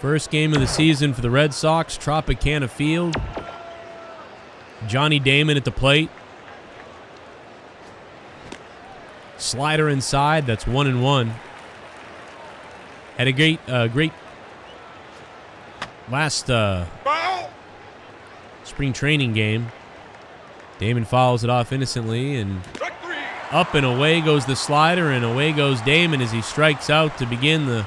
First game of the season for the Red Sox, Tropicana Field. Johnny Damon at the plate. Slider inside, that's 1-1. Had a great last spring training game. Damon fouls it off innocently, and up and away goes the slider, and away goes Damon as he strikes out to begin the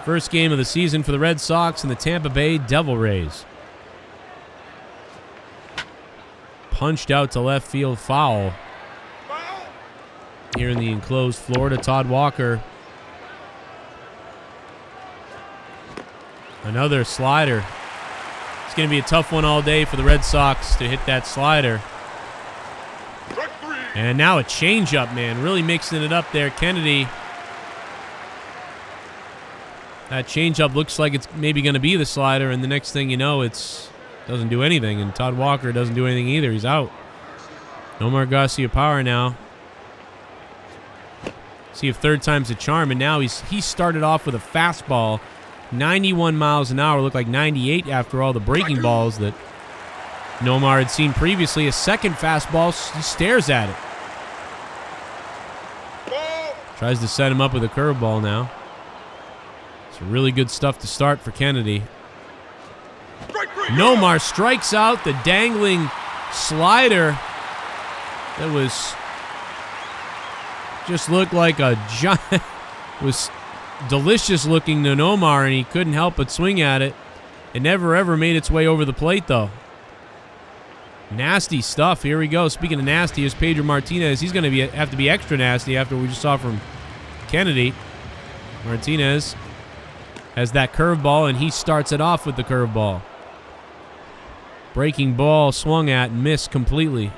first game of the season for the Red Sox and the Tampa Bay Devil Rays. Punched out to left field, foul. Here in the enclosed Florida, Todd Walker. Another slider. It's going to be a tough one all day for the Red Sox to hit that slider. And now a changeup, man. Really mixing it up there. Kennedy. That changeup looks like it's maybe going to be the slider, and the next thing you know, it doesn't do anything. And Todd Walker doesn't do anything either. He's out. Nomar Garciaparra now. See if third time's a charm, and now he started off with a fastball. 91 miles an hour, looked like 98 after all the breaking balls that Nomar had seen previously. A second fastball, he stares at it. Tries to set him up with a curveball now. It's really good stuff to start for Kennedy. Nomar strikes out the dangling slider that was just looked like a giant, was delicious looking to Nomar, and he couldn't help but swing at it. It never ever made its way over the plate though. Nasty stuff. Here we go. Speaking of nasty, here's Pedro Martinez. He's going to have to be extra nasty after what we just saw from Kennedy. Martinez has that curveball, and he starts it off with the curveball. Breaking ball swung at and missed completely.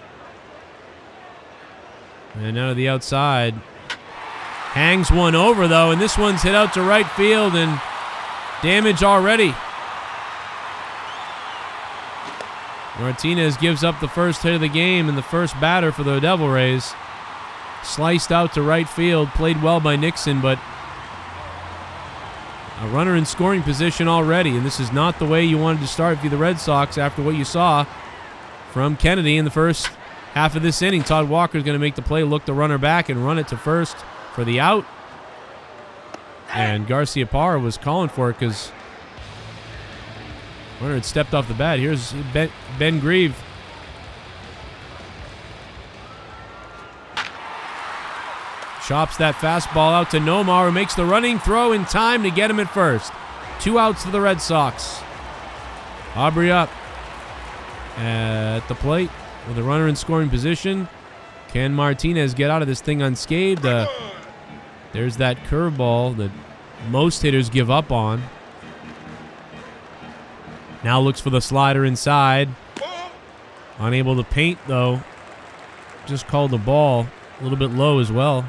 And out of the outside. Hangs one over, though, and this one's hit out to right field, and damage already. Martinez gives up the first hit of the game, and the first batter for the Devil Rays. Sliced out to right field, played well by Nixon, but a runner in scoring position already, and this is not the way you wanted to start if you're the Red Sox after what you saw from Kennedy in the first half of this inning. Todd Walker's going to make the play, look the runner back, and run it to first for the out. And Garciaparra was calling for it because runner had stepped off the bat. Here's Ben Grieve. Chops that fastball out to Nomar, who makes the running throw in time to get him at first. 2 outs for the Red Sox. Aubrey up at the plate with a runner in scoring position. Can Martinez get out of this thing unscathed? There's that curveball that most hitters give up on. Now looks for the slider inside. Unable to paint, though. Just called the ball a little bit low as well.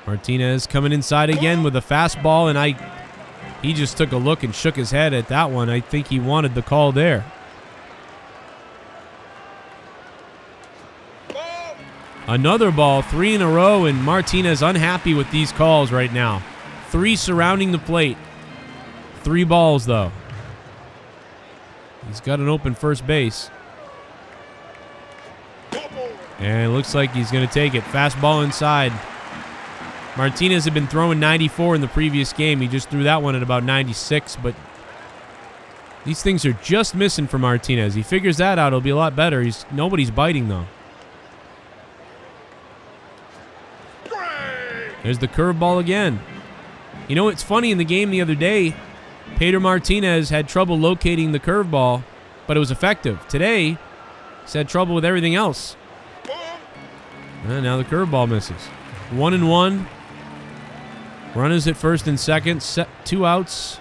Martinez coming inside again with a fastball, and he just took a look and shook his head at that one. I think he wanted the call there. Another ball, 3 in a row, and Martinez unhappy with these calls right now. 3 surrounding the plate. 3 balls, though. He's got an open first base. And it looks like he's going to take it. Fastball inside. Martinez had been throwing 94 in the previous game. He just threw that one at about 96, but these things are just missing for Martinez. He figures that out, it'll be a lot better. Nobody's biting, though. There's the curveball again. You know, it's funny, in the game the other day, Pedro Martinez had trouble locating the curveball, but it was effective. Today, he's had trouble with everything else. And now the curveball misses. 1-1. Runners at first and second. 2 outs.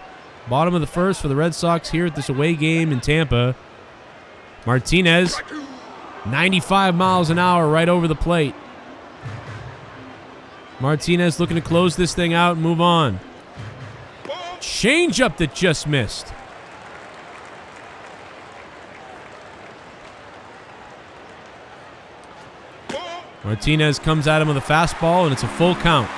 Bottom of the first for the Red Sox here at this away game in Tampa. Martinez, 95 miles an hour right over the plate. Martinez looking to close this thing out and move on. Changeup that just missed. Martinez comes at him with a fastball, and it's a full count.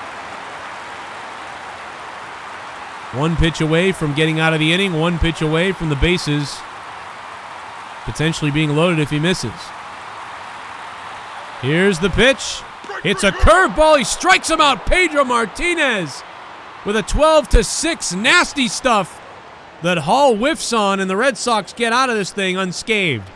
One pitch away from getting out of the inning. One pitch away from the bases potentially being loaded if he misses. Here's the pitch. It's a curveball. He strikes him out. Pedro Martinez with a 12-6 nasty stuff that Hall whiffs on, and the Red Sox get out of this thing unscathed.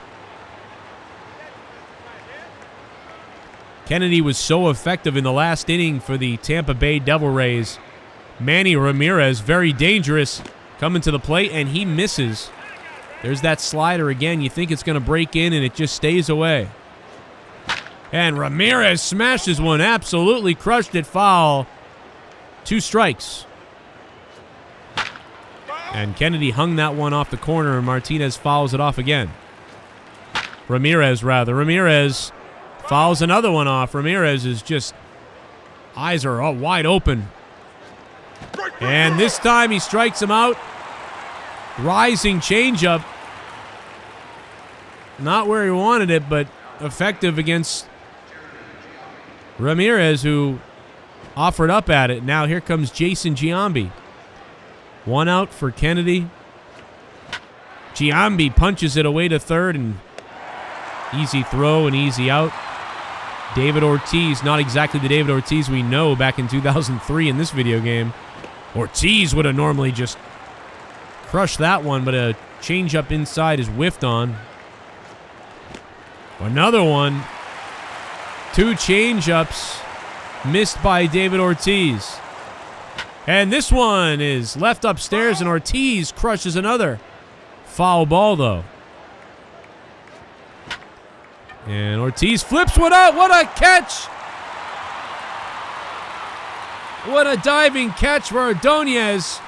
Kennedy was so effective in the last inning for the Tampa Bay Devil Rays. Manny Ramirez, very dangerous, coming to the plate, and he misses. There's that slider again. You think it's going to break in, and it just stays away. And Ramirez smashes one, absolutely crushed it foul. 2 strikes. And Kennedy hung that one off the corner, and Martinez fouls it off again. Ramirez fouls another one off. Ramirez is just, eyes are all wide open. And this time he strikes him out. Rising changeup. Not where he wanted it, but effective against Ramirez, who offered up at it. Now here comes Jason Giambi. 1 out for Kennedy. Giambi punches it away to third, and easy throw and easy out. David Ortiz, not exactly the David Ortiz we know back in 2003 in this video game. Ortiz would have normally just crushed that one, but a changeup inside is whiffed on. Another one. 2 changeups missed by David Ortiz. And this one is left upstairs, and Ortiz crushes another. Foul ball, though. And Ortiz flips one out. What a catch! What a diving catch for Ordonez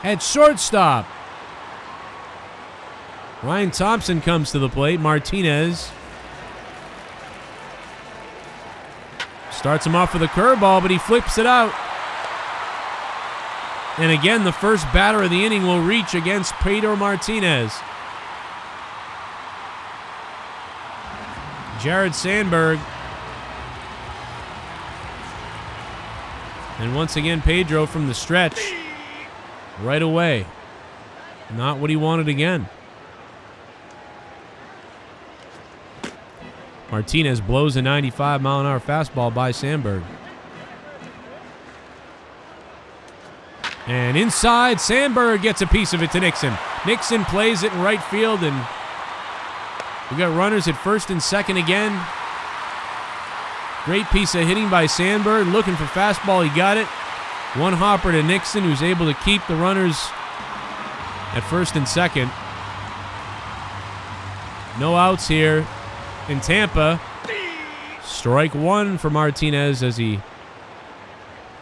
at shortstop. Ryan Thompson comes to the plate. Martinez starts him off with a curveball, but he flips it out. And again, the first batter of the inning will reach against Pedro Martinez. Jared Sandberg. And once again, Pedro from the stretch. Right away. Not what he wanted again. Martinez blows a 95-mile-an-hour fastball by Sandberg. And inside, Sandberg gets a piece of it to Nixon. Nixon plays it in right field, and we got runners at first and second again. Great piece of hitting by Sandberg. Looking for fastball, he got it. One hopper to Nixon, who's able to keep the runners at first and second. No outs here in Tampa. Strike 1 for Martinez as he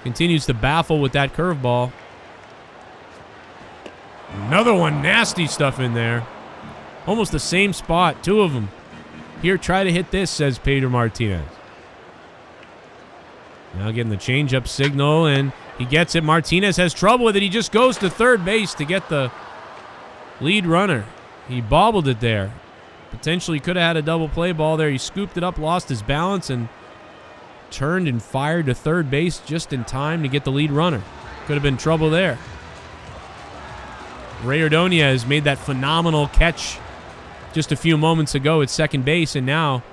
continues to baffle with that curveball. Another one, nasty stuff in there. Almost the same spot, 2 of them. Here, try to hit this, says Pedro Martinez. Now getting the changeup signal, and he gets it. Martinez has trouble with it. He just goes to third base to get the lead runner. He bobbled it there. Potentially could have had a double play ball there. He scooped it up, lost his balance, and turned and fired to third base just in time to get the lead runner. Could have been trouble there. Ray Ordonez made that phenomenal catch just a few moments ago at second base, and now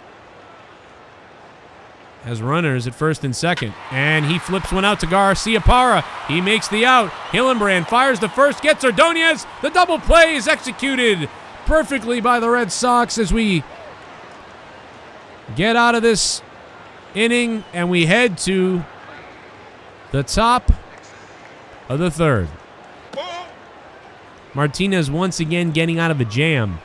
has runners at first and second. And he flips one out to Garcia Parra. He makes the out. Hillenbrand fires the first, gets Ordonez. The double play is executed perfectly by the Red Sox as we get out of this inning, and we head to the top of the third. Martinez once again getting out of a jam.